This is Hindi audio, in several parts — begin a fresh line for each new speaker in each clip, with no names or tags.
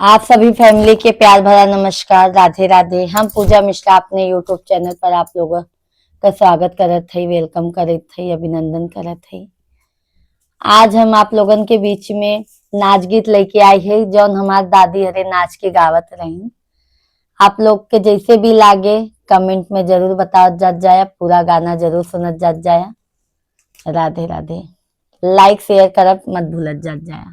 आप सभी फैमिली के प्यार भरा नमस्कार। राधे राधे। हम पूजा मिश्रा अपने यूट्यूब चैनल पर आप लोगों का स्वागत करत हई, वेलकम करत हई, अभिनंदन करत हई। आज हम आप लोगन के बीच में नाच गीत लेके आई है जौन हमार दादी हरे नाच के गावत रही। आप लोग के जैसे भी लागे कमेंट में जरूर बताओ जात जाया, पूरा गाना जरूर सुनत जात जाया। राधे राधे। लाइक शेयर करब मत भूलत जात जाया।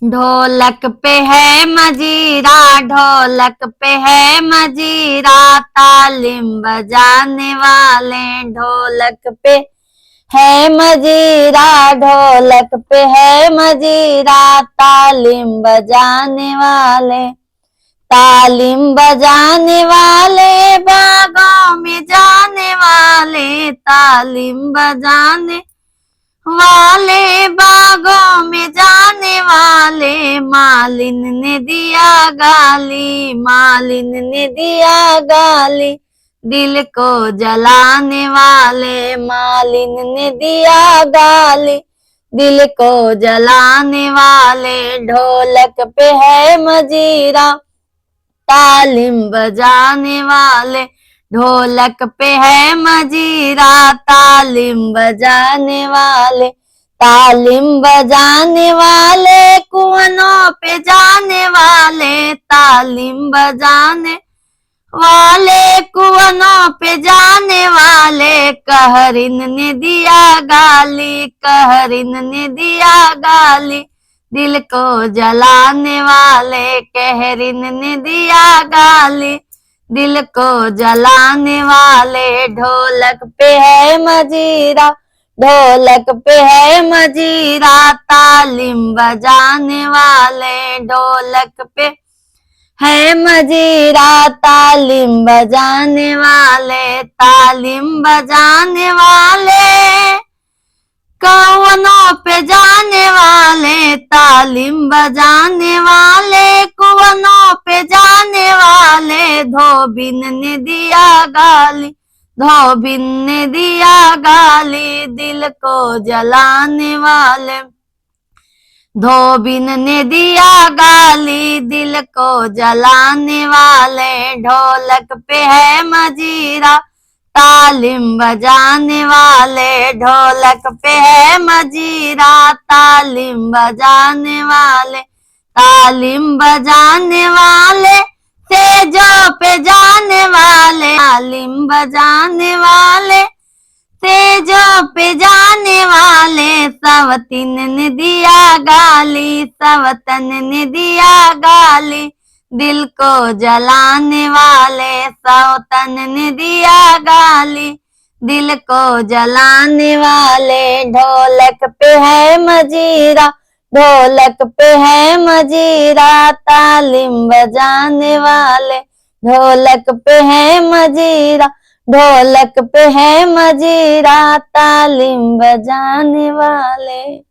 ढोलक पे है मजीरा, ढोलक पे है मजीरा, तालिम बजाने वाले। ढोलक पे है मजीरा, ढोलक पे है मजीरा, तालिम बजाने वाले। तालिम बजाने वाले बागों में जाने वाले, तालिम बजाने वाले बागों में जाने वाले। मालिन ने दिया गाली, मालिन ने दिया गाली, दिल को जलाने वाले। मालिन ने दिया गाली, दिल को जलाने वाले। ढोलक पे है मजीरा, तालिम बजाने वाले। ढोलक पे है मजीरा, तालिम बजाने वाले। तालिम बजाने वाले कुआनों पे जाने वाले, तालिम बजाने वाले कुआनों पे जाने वाले। कहरिन ने दिया गाली, कहरिन ने दिया गाली, दिल को जलाने वाले। कहरिन ने दिया गाली, दिल को जलाने वाले। ढोलक पे है मजीरा, ढोलक पे है मजीरा, तालिम बजाने वाले। ढोलक पे है मजीरा, तालिम बजाने वाले। तालिम बजाने वाले कुआनों पे जाने वाले, तालिम बजाने वाले कुआनों पे जाने वाले। धोबिन ने दिया गाली, धोबिन ने दिया गाली, दिल को जलाने वाले। धोबिन ने दिया गाली, दिल को जलाने वाले। ढोलक पे है मजीरा, तालिम बजाने वाले। ढोलक पे है मजीरा, तालिम बजाने वाले। तालिम बजाने वाले तेजों पे जाने वाले, तालिम बजाने वाले तेजों पे जाने वाले। सवतिन ने दिया गाली, सवतन ने दिया गाली, दिल को जलाने वाले। सवतन ने दिया गाली, दिल को जलाने वाले। ढोलक पे है मजीरा, ढोलक पे है मजीरा, तालिम बजाने वाले। ढोलक पे है मजीरा, ढोलक पे है मजीरा, तालिम बजाने वाले।